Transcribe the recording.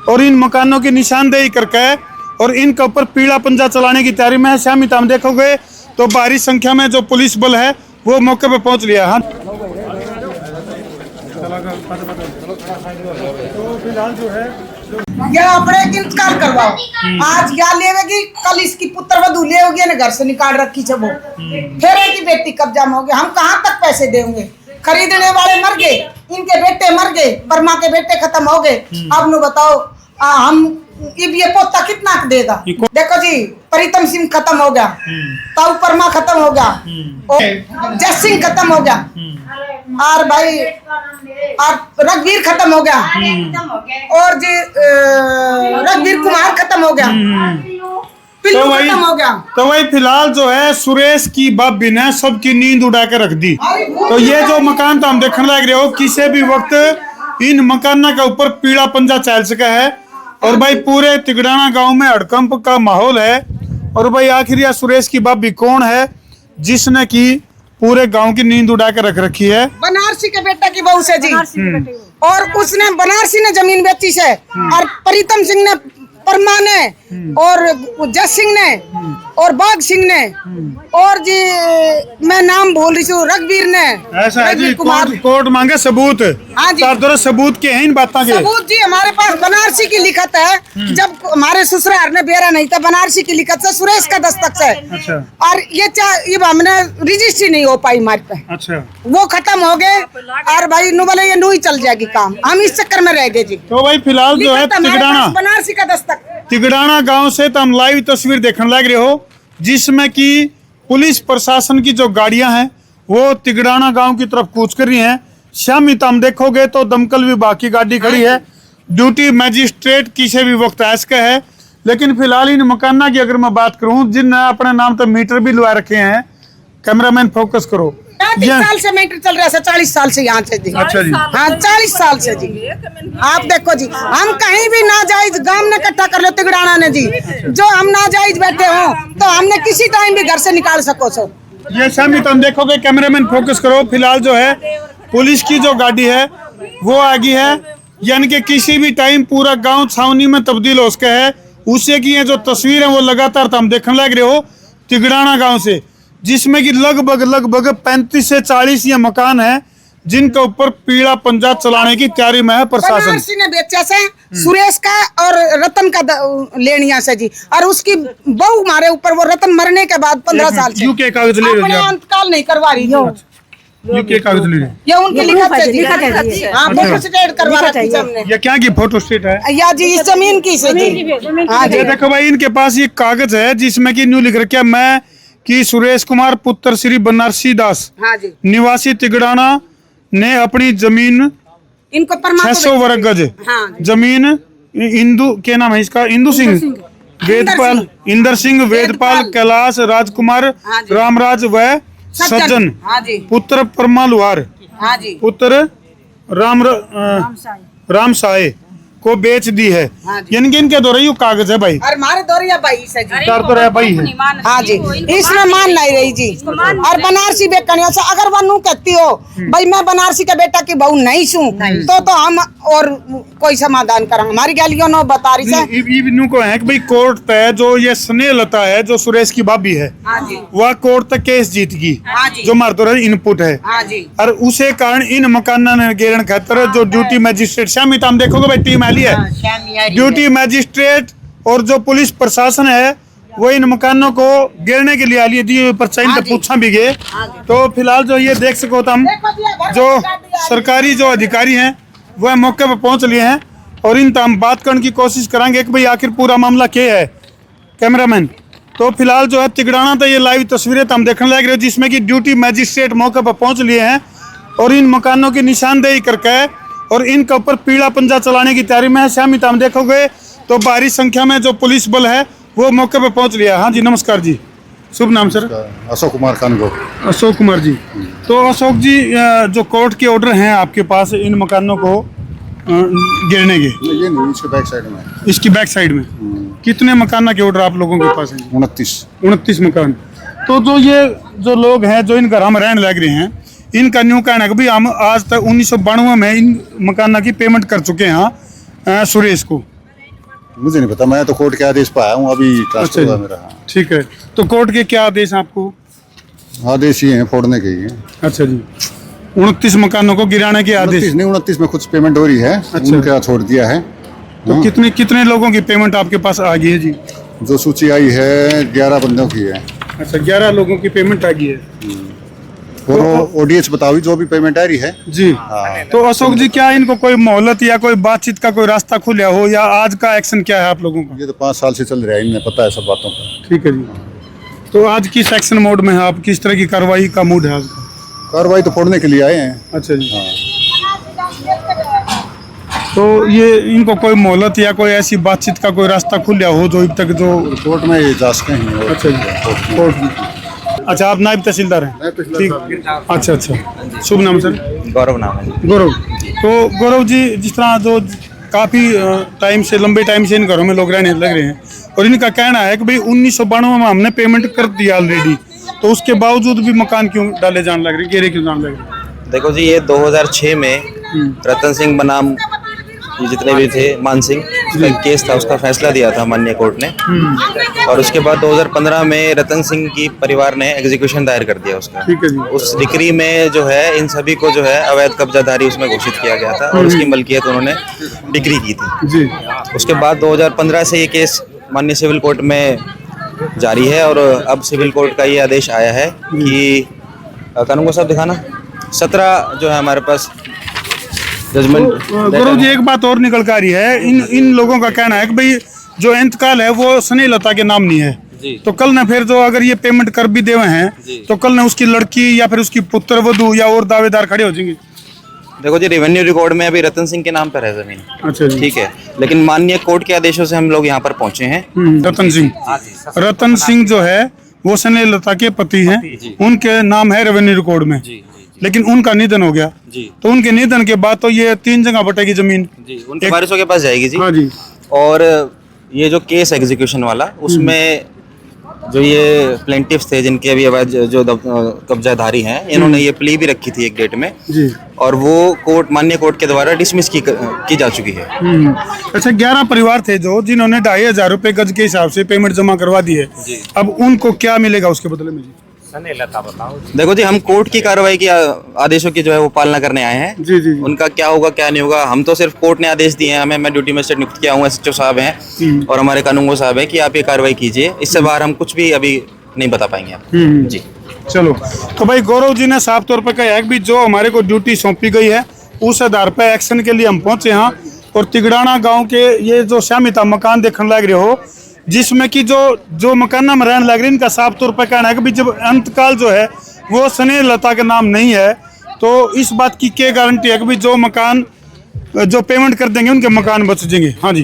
और इन मकानों की निशानदेही करके और इनके ऊपर पीला पंजा चलाने की तैयारी में है। शामी ताम देखोगे तो भारी संख्या में जो पुलिस बल है वो मौके पे पहुंच लिया। हाँ, तो फिलहाल जो है या अपने इंतकाल करवाओ, आज या लेवेगी, कल इसकी पुत्र वधू ले होगी ना, घर से निकाल रखी है वो, फिर की बेटी कब्जा में होगी। हम कहाँ तक पैसे देंगे? खरीदने वाले मर गए, इनके बेटे मर गए, परमा के बेटे खत्म हो गए। अब नु बताओ हम ये पोता कितना देगा? देखो जी, प्रीतम सिंह खत्म हो गया, ताऊ परमा खत्म हो गया, और जस सिंह खत्म हो गया, और भाई और रघुवीर खत्म हो गया, और जी रघुवीर कुमार खत्म हो गया, पिल्लू खत्म हो गया। तो वही फिलहाल जो है सुरेश की भाभी ने सबकी नींद उड़ा के रख दी। तो ये जो मकान तो हम देखने लग रहे हो, किसी भी वक्त इन मकानों के ऊपर पीला पंजा चल सका है। और भाई पूरे तिगड़ाना गांव में हड़कंप का माहौल है। और भाई आखिर यह सुरेश की भाभी कौन है जिसने की पूरे गांव की नींद उड़ा के रख रखी है? बनारसी के बेटा की बहू से जी, और उसने बनारसी ने जमीन बेची से, और प्रीतम सिंह ने, परमा ने, और जस सिंह ने, और बाग सिंह ने, और जी मैं नाम भूल रही हूँ, रघुवीर ने। ऐसा है जी, कोर्ट मांगे सबूत। हाँ जी, सबूत के हैं इन बातों के? सबूत जी हमारे पास बनारसी की लिखत है, जब हमारे ससुराल ने बेरा नहीं था, बनारसी की लिखत से, सुरेश का दस्तक से। अच्छा। और ये हमने रजिस्ट्री नहीं हो पाई हमारे पे। अच्छा। वो खत्म हो गए, और भाई नु बोले ये नु ही चल जाएगी काम, हम इस चक्कर में रह गए जी। तो भाई फिलहाल जो है तिगड़ाना, बनारसी का दस्तक, तिगड़ाना गांव से तो हम लाइव तस्वीर देखने लग रहे हो, जिसमें कि पुलिस प्रशासन की जो गाड़ियां हैं वो तिगड़ाना गांव की तरफ कूच कर रही हैं। शामी तम देखोगे तो दमकल विभाग की गाड़ी खड़ी है, ड्यूटी मजिस्ट्रेट किसी भी वक्त ऐसा है। लेकिन फिलहाल इन मकाना की अगर मैं बात करूं, जिनने अपने नाम तो मीटर भी लगा रखे हैं, कैमरामैन फोकस करो, 30 साल से मीटर चल रहा है, 40 साल से यहाँ से जी। अच्छा जी, हाँ 40 साल से जी। आप देखो जी, हम कहीं भी नाजायज गांव ने इकट्ठा कर लो तिगड़ाना ने जी, जो हम नाजायज बैठे हो तो हमने किसी टाइम भी घर से निकाल सको सो। ये शामी तुम देखोगे, कैमरामैन फोकस करो। फिलहाल जो है पुलिस की जो गाड़ी है वो आगी है, यानी कि किसी भी टाइम पूरा गांव छावनी में तब्दील हो सके है। उससे की ये जो तस्वीर है वो लगातार तुम देखने लग रहे हो तिगड़ाना गांव से, जिसमें कि लगभग 35 से 40 ये मकान है जिनके ऊपर पीला पंजा चलाने की तैयारी में है प्रशासन। बनारसी ने बेचा से, सुरेश का और रतन का लेनिया से जी, और उसकी बहू हमारे ऊपर, वो रतन मरने के बाद 15 साल से यूके कागज ले रहे हो? अंतकाल नहीं करवा रही हो, यूके कागज ले रहे? ये उनकी लिखत है जी। हाँ, फोटो स्टेट करवा रखी है हमने। ये क्या की फोटो स्टेट है? या जी इस जमीन की से जी। हाँ जी, देखो भाई, इनके पास ये कागज है जिसमें कि न्यू लिख रखा, मैं कि सुरेश कुमार पुत्र श्री बनारसी दास, हाँ जी, निवासी तिगड़ाना ने अपनी जमीन इनको 600 वर्ग गज जमीन इंदु के नाम है इसका, इंदु सिंह वेदपाल, इंदर सिंह वेदपाल, कैलाश राजकुमार, रामराज व सज्जन, पुत्र परमा लुहार, पुत्र राम साय को बेच दी है। यानी कि इनके दौरे यू कागज है भाई, और हमारे दौरिया भाई से जी, तो भाई है। हाँ जी, इसमें मान नहीं रही जी। और बनारसी बेकनिया से अगर वो नू कहती हो भाई मैं बनारसी का बेटा की बहू नहीं छू, तो हम और कोई समाधान करेंगे। हमारी गालियों नो बता रही है नू को है कि भाई कोर्ट तय जो ये स्नेहलता है जो सुरेश की भाभी है, वह कोर्ट तक केस जीत गई, जो मारतो इनपुट है। और उसे कारण इन मकाना ने गिरण खातर जो ड्यूटी मजिस्ट्रेट, शामी तुम देखोगे भाई टीम है, ड्यूटी मजिस्ट्रेट और जो पुलिस प्रशासन है वो इन मकानों को गिरने के लिए आ लिए परचाइन तो पूछा भी गए। तो फिलहाल जो ये देख सको तुम, जो सरकारी जो अधिकारी हैं वह मौके पर पहुंच लिए हैं और इन हम बात करने की कोशिश करेंगे कि भाई आखिर पूरा मामला क्या है। कैमरामैन, तो फिलहाल जो है तिगड़ाना तो ये लाइव तस्वीरें हम देखने लग रहे हो, जिसमें कि ड्यूटी मजिस्ट्रेट मौके पर पहुंच लिए हैं और इन मकानों की निशानदेही करके और इनके ऊपर पीला पंजा चलाने की तैयारी में है। शामी तुम देखोगे तो भारी संख्या में जो पुलिस बल है वो मौके पर पहुंच लिया। हाँ जी, नमस्कार जी, शुभ नाम सर? अशोक कुमार खानगो। अशोक कुमार जी, तो अशोक जी जो कोर्ट के ऑर्डर हैं आपके पास इन मकानों को गिरने के, ये नहीं, इसके बैक साइड में, इसकी बैक साइड में कितने मकान के ऑर्डर आप लोगों के पास हैं? 29 मकान। तो जो ये जो लोग हैं जो इन घर हम रहने लग रहे हैं, इनका न्यू कहना है कि भाई हम आज तक 1992 में इन मकाना की पेमेंट कर चुके हैं सुरेश को, मुझे नहीं पता, मैं तो कोर्ट के आदेश पर आया हूँ, अभी अच्छा ट्रांसफर हुआ जी। मेरा। हाँ। ठीक है, तो कोर्ट के क्या आदेश हैं आपको? आदेश ये है फोड़ने के ही है। अच्छा जी, 29 मकानों को गिराने के आदेश। 29 नहीं, 29 में कुछ पेमेंट हो रही है, अच्छा। उनका छोड़ दिया है। तो कितने कितने लोगों की पेमेंट आपके पास आ गई है जी? जो सूची आई है 11 बंदों की है, अच्छा, 11 लोगों की पेमेंट आ गई है और वो ODH बताओ जो भी पेमेंट आ रही है। जी। हाँ। तो अशोक जी, क्या इनको कोई मोहलत या कोई बातचीत का कोई रास्ता खुला हो, या आज का एक्शन क्या है आप लोगों का? ये तो 5 साल से चल रहा है, इन्हें पता है सब बातों का। ठीक है जी, तो आज किस एक्शन मोड में है आप? किस तरह की कार्रवाई का मूड है आज का? कार्रवाई तो फोड़ने के लिए आए हैं। अच्छा जी। हाँ। तो ये इनको कोई मोहलत या कोई ऐसी बातचीत का कोई रास्ता खुला हो जो अब तक जो? कोर्ट में ये जा सके हैं। अच्छा जी, कोर्ट में। अच्छा, आप नायब तहसीलदार हैं? ठीक, अच्छा अच्छा। शुभ नाम सर? गौरव नाम है जी। गौरव। तो गौरव जी, जिस तरह जो काफ़ी टाइम से, लंबे टाइम से इन घरों में लोग रहने लग रहे हैं, और इनका कहना है कि भाई 1992 में हमने पेमेंट कर दिया ऑलरेडी, तो उसके बावजूद भी मकान क्यों डाले जाने लग रहे, घेरे क्यों जाने लग रहे? देखो जी, ये 2006 में रतन सिंह बनाम ये जितने भी थे, मान सिंह, उसका एक केस था, उसका फैसला दिया था माननीय कोर्ट ने। और उसके बाद 2015 में रतन सिंह की परिवार ने एग्जीक्यूशन दायर कर दिया उसका। ठीक है जी। उस डिक्री में जो है इन सभी को जो है अवैध कब्जाधारी उसमें घोषित किया गया था, और उसकी मलकियत उन्होंने डिक्री की थी। जी। उसके बाद 2015 से ये केस माननीय सिविल कोर्ट में जारी है, और अब सिविल कोर्ट का ये आदेश आया है कि कानून साहब दिखाना 17 जो है हमारे पास जजमेंट। गौरव जी, एक बात और निकल कर आ रही है, इन लोगों का कहना है कि भाई जो इंतकाल है वो स्नेहलता के नाम नहीं है। जी। तो कल ना फिर जो अगर ये पेमेंट कर भी देवे हैं, तो कल ना उसकी लड़की या फिर उसकी पुत्र वधू या और दावेदार खड़े हो जाएंगे। देखो जी, रेवेन्यू रिकॉर्ड में अभी रतन सिंह के नाम पर है जमीन। अच्छा जी। ठीक है, लेकिन माननीय कोर्ट के आदेशों से हम लोग यहाँ पर पहुंचे हैं। रतन सिंह जो है वो स्नेहलता के पति हैं, उनके नाम है रेवेन्यू रिकॉर्ड में, लेकिन उनका निधन हो गया जी। तो उनके निधन के बाद तो ये 3 जगह बटेगी जमीन जी, उनके वारिसों के पास जाएगी जी। हाँ जी। और ये जो केस एग्जीक्यूशन वाला, उसमें जो ये प्लेंटिफ्स थे जिनके अभी अवैध जो कब्जाधारी हैं, इन्होंने ये प्ली भी रखी थी एक डेट में जी। और वो कोर्ट, माननीय कोर्ट के द्वारा डिसमिस की जा चुकी है। अच्छा, 11 परिवार थे जो जिन्होंने 2500 रुपए गज के हिसाब से पेमेंट जमा करवा दी है, अब उनको क्या मिलेगा उसके बदले में जी? देखो जी, हम कोर्ट की कार्रवाई की आदेशों की जो है वो पालना करने आए हैं। जी जी। उनका क्या होगा क्या नहीं होगा, हम तो सिर्फ कोर्ट ने आदेश दिए हैं, हमें, मैं ड्यूटी मजिस्ट्रेट नियुक्त किया हूँ, SHO साहब हैं और हमारे कानूनगो साहब हैं कि आप ये कार्रवाई कीजिए। इससे बाहर हम कुछ भी अभी नहीं बता पाएंगे आप। जी। चलो, तो भाई गौरव जी ने साफ तौर पर कहा है कि जो हमारे को ड्यूटी सौंपी गई है उस आधार पर एक्शन के लिए हम पहुंचे हैं। और तिगड़ाना गांव के ये जो श्यामिता मकान देखने लग रहे हो, जिसमें कि जो मकान में रहने लग रहे हैं, इनका साफ तौर पर कहना है कि जब अंतकाल जो है वो स्नेहलता का नाम नहीं है, तो इस बात की क्या गारंटी है कि जो मकान जो पेमेंट कर देंगे उनके मकान बच जाएंगे? हाँ जी।